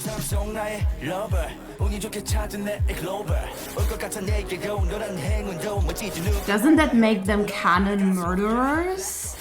Doesn't that make them canon murderers?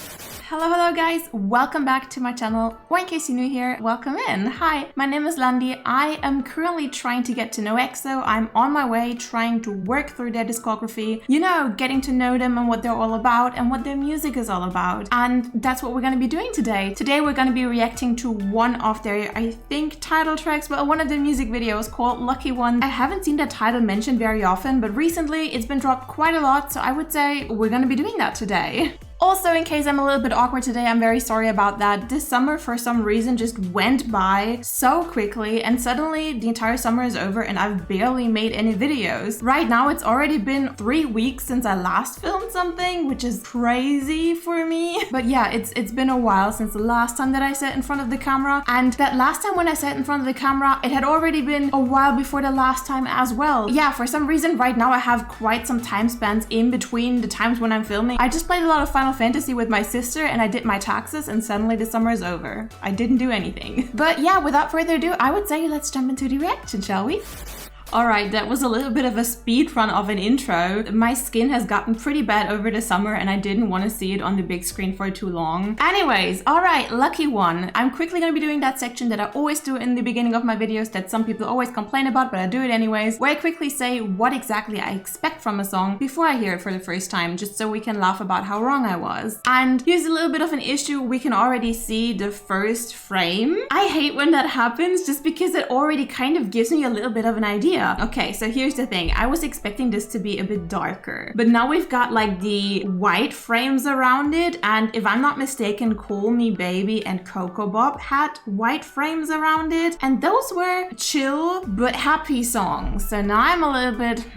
Hello guys, welcome back to my channel, or in case you're new here, welcome in. Hi, my name is Landy. I am currently trying to get to know EXO. I'm on my way trying to work through their discography, you know, getting to know them and what they're all about and what their music is all about. And that's what we're going to be doing today. Today we're going to be reacting to one of their, I think, title tracks, but one of their music videos called Lucky One. I haven't seen that title mentioned very often, but recently it's been dropped quite a lot, so I would say we're going to be doing that today. Also, in case I'm a little bit awkward today, I'm very sorry about that. This summer, for some reason, just went by so quickly, and suddenly the entire summer is over and I've barely made any videos. Right now, it's already been 3 weeks since I last filmed something, which is crazy for me. But yeah, it's been a while since the last time that I sat in front of the camera. And that last time when I sat in front of the camera, it had already been a while before the last time as well. Yeah, for some reason, right now I have quite some time spans in between the times when I'm filming. I just played a lot of Final Fantasy with my sister and I did my taxes and suddenly the summer is over. I didn't do anything. But yeah, without further ado, I would say let's jump into the reaction, shall we? Alright, that was a little bit of a speed run of an intro. My skin has gotten pretty bad over the summer and I didn't want to see it on the big screen for too long. Anyways, alright, Lucky One. I'm quickly going to be doing that section that I always do in the beginning of my videos that some people always complain about, but I do it anyways, where I quickly say what exactly I expect from a song before I hear it for the first time, just so we can laugh about how wrong I was. And here's a little bit of an issue. We can already see the first frame. I hate when that happens just because it already kind of gives me a little bit of an idea. Okay, so here's the thing. I was expecting this to be a bit darker, but now we've got like the white frames around it, and if I'm not mistaken, Call Me Baby and Coco Bop had white frames around it, and those were chill but happy songs. So now I'm a little bit,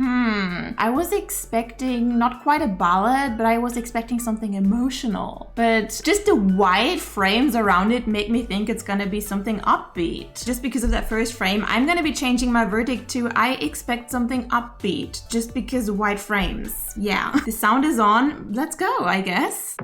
I was expecting not quite a ballad, but I was expecting something emotional. But just the white frames around it make me think it's gonna be something upbeat. Just because of that first frame, I'm gonna be changing my verdict to I expect something upbeat just because white frames. Yeah, the sound is on. Let's go, I guess.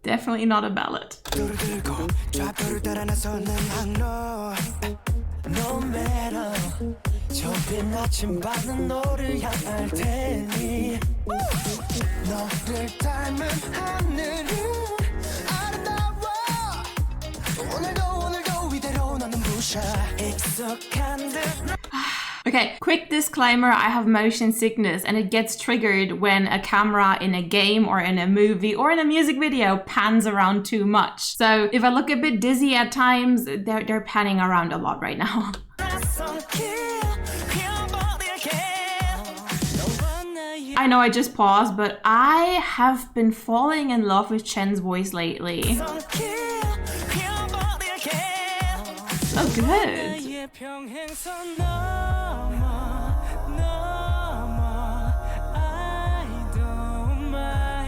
Definitely not a ballad. No matter 좁힌 아침밤은 너를 향할 테니 너를 닮은 하늘은 아름다워 오늘도 이대로 너는 부셔 익숙한 듯. Okay, quick disclaimer, I have motion sickness and it gets triggered when a camera in a game or in a movie or in a music video pans around too much. So if I look a bit dizzy at times, they're panning around a lot right now. I know I just paused, but I have been falling in love with Chen's voice lately. So good.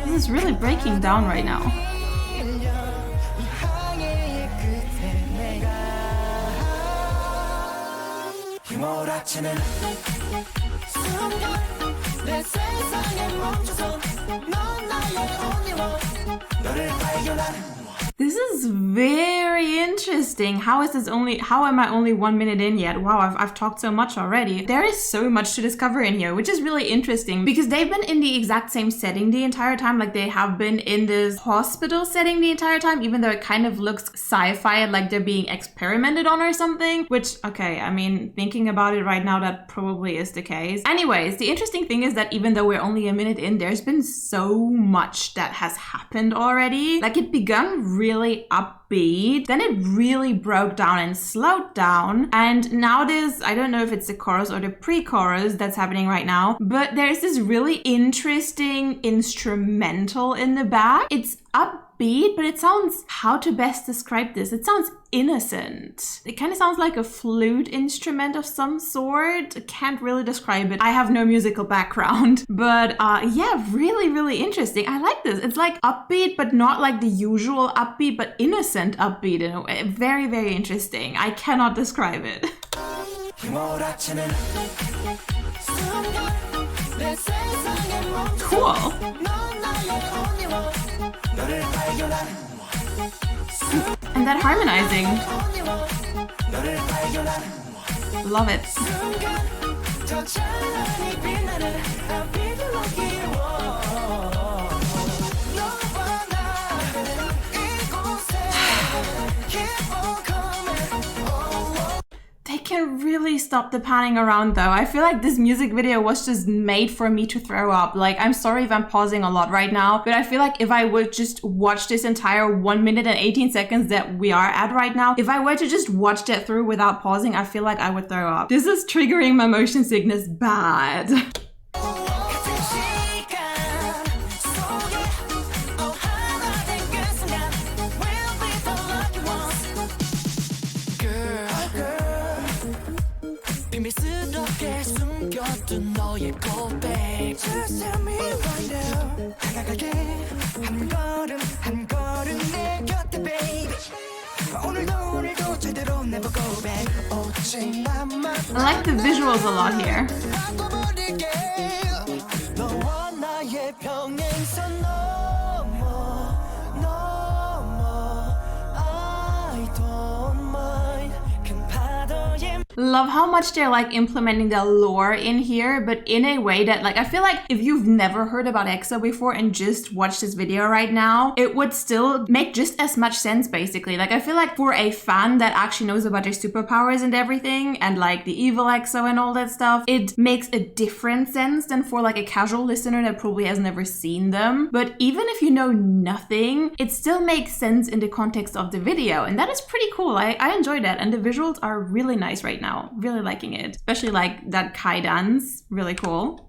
This is really breaking down right now. This is very interesting. How am I only 1 minute in yet? Wow, I've talked so much already. There is so much to discover in here, which is really interesting because they've been in the exact same setting the entire time. Like they have been in this hospital setting the entire time, even though it kind of looks sci-fi, like they're being experimented on or something, which, okay, I mean, thinking about it right now, that probably is the case. Anyways, the interesting thing is that even though we're only a minute in, there's been so much that has happened already. Like it begun really upbeat, then it really broke down and slowed down, and now there's, I don't know if it's the chorus or the pre-chorus that's happening right now, but there's this really interesting instrumental in the back. It's upbeat, but it sounds, how to best describe this? It sounds innocent. It kind of sounds like a flute instrument of some sort. I can't really describe it. I have no musical background, but yeah, really, really interesting. I like this. It's like upbeat, but not like the usual upbeat, but innocent upbeat in a way. Very, very interesting. I cannot describe it. Cool. And that harmonizing. Love it. They can really stop the panning around though. I feel like this music video was just made for me to throw up. Like, I'm sorry if I'm pausing a lot right now, but I feel like if I would just watch this entire 1 minute and 18 seconds that we are at right now, if I were to just watch that through without pausing, I feel like I would throw up. This is triggering my motion sickness bad. I like the visuals a lot here. Love how much they're like implementing the lore in here, but in a way that like, I feel like if you've never heard about EXO before and just watched this video right now, it would still make just as much sense basically. Like, I feel like for a fan that actually knows about their superpowers and everything and like the evil EXO and all that stuff, it makes a different sense than for like a casual listener that probably has never seen them. But even if you know nothing, it still makes sense in the context of the video, and that is pretty cool. I enjoy that, and the visuals are really nice right now. Really liking it, especially like that Kai dance, really cool.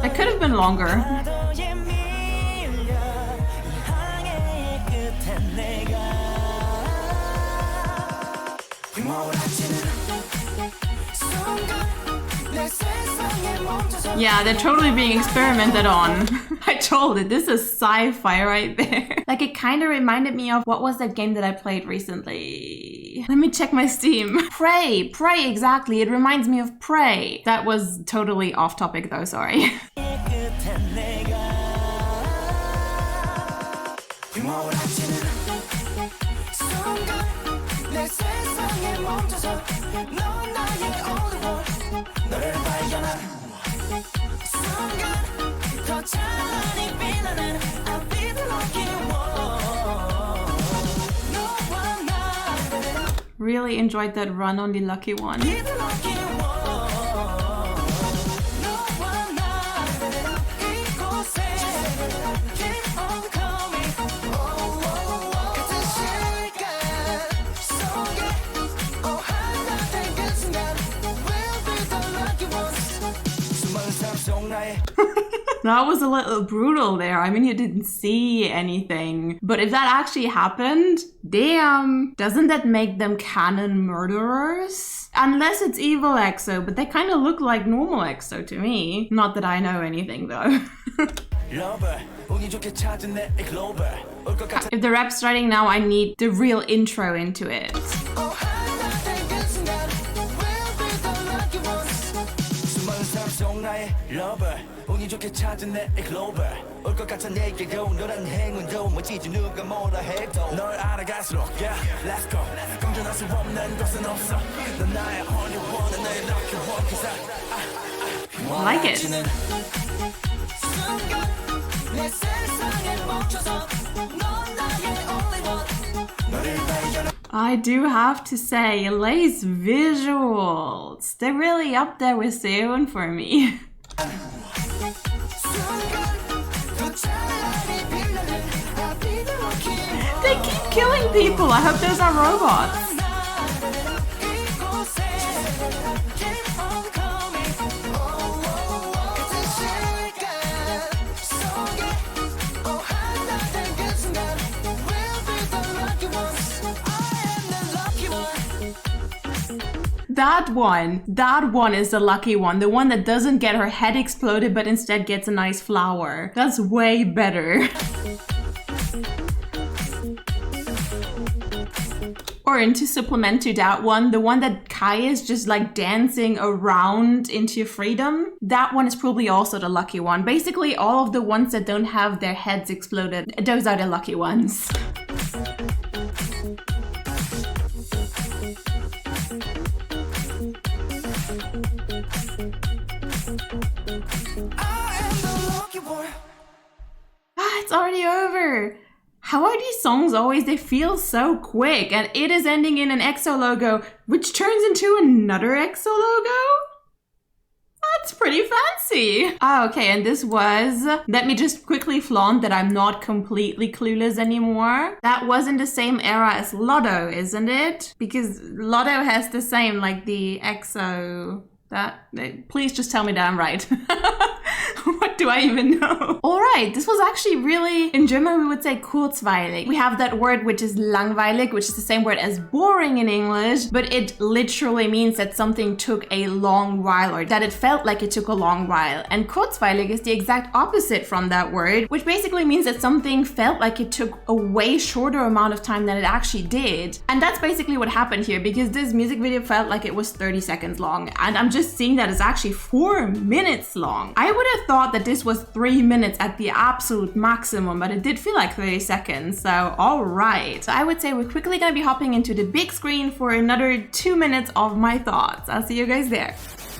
It could have been longer. Yeah, they're totally being experimented on. I told it, this is sci-fi right there. Like, it kind of reminded me of, what was that game that I played recently? Let me check my Steam. Prey, exactly. It reminds me of Prey. That was totally off topic though, sorry. Really enjoyed that run on the lucky one. That was a little brutal there. I mean, you didn't see anything. But if that actually happened, damn, doesn't that make them canon murderers? Unless it's evil EXO, but they kind of look like normal EXO to me. Not that I know anything though. If the rap's starting now, I need the real intro into it. I like it. I do have to say, Lay's visuals, they're really up there with Seon for me. They keep killing people. I hope those are robots. That one is the lucky one. The one that doesn't get her head exploded but instead gets a nice flower. That's way better. Or to supplement to that one, the one that Kai is just like dancing around into freedom, that one is probably also the lucky one. Basically, all of the ones that don't have their heads exploded, those are the lucky ones. It's already over. How are these songs always? They feel so quick, and it is ending in an EXO logo, which turns into another EXO logo? That's pretty fancy. Oh, okay, and this was... Let me just quickly flaunt that I'm not completely clueless anymore. That was in the same era as Lotto, isn't it? Because Lotto has the same, like the EXO... Please just tell me that I'm right. What do I even know? Alright, this was actually really, in German we would say kurzweilig. We have that word which is langweilig, which is the same word as boring in English, but it literally means that something took a long while, or that it felt like it took a long while. And kurzweilig is the exact opposite from that word, which basically means that something felt like it took a way shorter amount of time than it actually did. And that's basically what happened here, because this music video felt like it was 30 seconds long, and I'm just seeing that it's actually 4 minutes long. I would have thought that this was 3 minutes at the absolute maximum, but it did feel like 30 seconds, so alright. So I would say we're quickly gonna be hopping into the big screen for another 2 minutes of my thoughts. I'll see you guys there.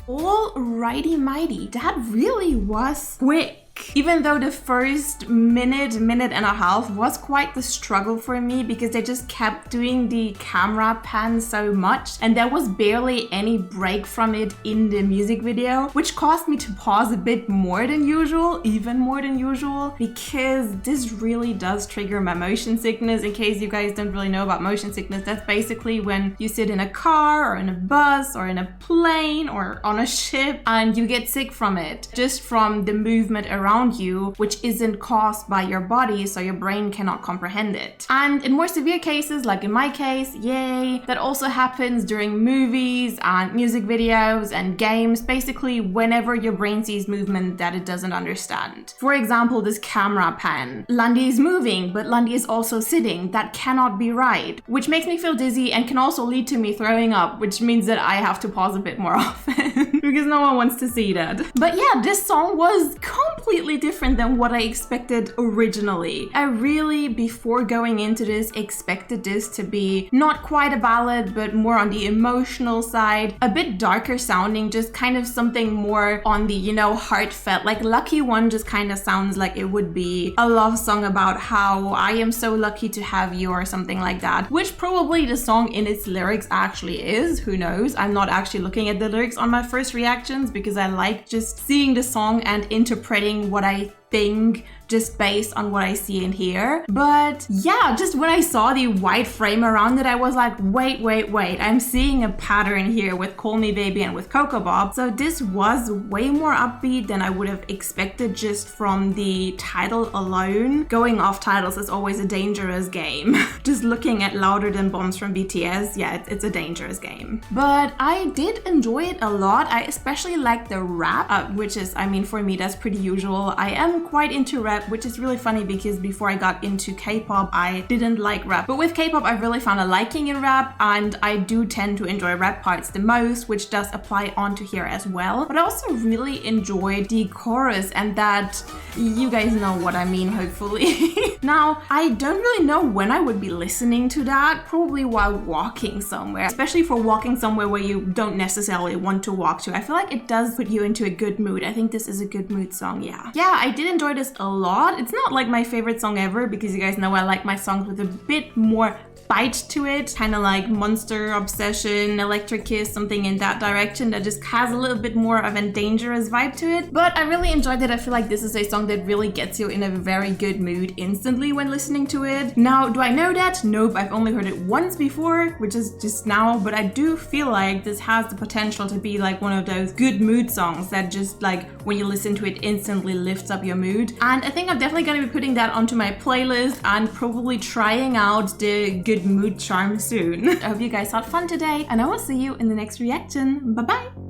Alrighty mighty, that really was quick. Even though the first minute and a half was quite the struggle for me, because they just kept doing the camera pan so much and there was barely any break from it in the music video, which caused me to pause a bit more than usual, even more than usual, because this really does trigger my motion sickness. In case you guys don't really know about motion sickness, that's basically when you sit in a car or in a bus or in a plane or on a ship and you get sick from it, just from the movement around you, which isn't caused by your body, so your brain cannot comprehend it. And in more severe cases, like in my case, yay, that also happens during movies and music videos and games, basically whenever your brain sees movement that it doesn't understand. For example, this camera pan. Landy is moving, but Landy is also sitting. That cannot be right, which makes me feel dizzy and can also lead to me throwing up, which means that I have to pause a bit more often because no one wants to see that. But yeah, this song was completely different than what I expected originally. I really, before going into this, expected this to be not quite a ballad, but more on the emotional side, a bit darker sounding, just kind of something more on the, you know, heartfelt. Like Lucky One just kind of sounds like it would be a love song about how I am so lucky to have you or something like that, which probably the song in its lyrics actually is. Who knows? I'm not actually looking at the lyrics on my first reactions because I like just seeing the song and interpreting what I think just based on what I see and hear. But yeah, just when I saw the white frame around it, I was like, wait, I'm seeing a pattern here with Call Me Baby and with Coco Bob. So this was way more upbeat than I would have expected just from the title alone. Going off titles is always a dangerous game. Just looking at Louder Than Bombs from BTS, yeah, it's a dangerous game. But I did enjoy it a lot. I especially like the rap, which is, I mean, for me, that's pretty usual. I am quite into rap, which is really funny because before I got into K-pop, I didn't like rap. But with K-pop, I've really found a liking in rap, and I do tend to enjoy rap parts the most, which does apply onto here as well. But I also really enjoyed the chorus, and that, you guys know what I mean, hopefully. Now, I don't really know when I would be listening to that, probably while walking somewhere, especially for walking somewhere where you don't necessarily want to walk to. I feel like it does put you into a good mood. I think this is a good mood song, yeah. Yeah, I did enjoy this a lot. It's not like my favorite song ever because you guys know I like my songs with a bit more bite to it, kind of like Monster, Obsession, Electric Kiss, something in that direction that just has a little bit more of a dangerous vibe to it. But I really enjoyed it. I feel like this is a song that really gets you in a very good mood instantly when listening to it. Now, do I know that? Nope, I've only heard it once before, which is just now, but I do feel like this has the potential to be like one of those good mood songs that just like when you listen to it instantly lifts up your mood. And I think I'm definitely going to be putting that onto my playlist and probably trying out the good mood charm soon. I hope you guys had fun today, and I will see you in the next reaction. Bye bye!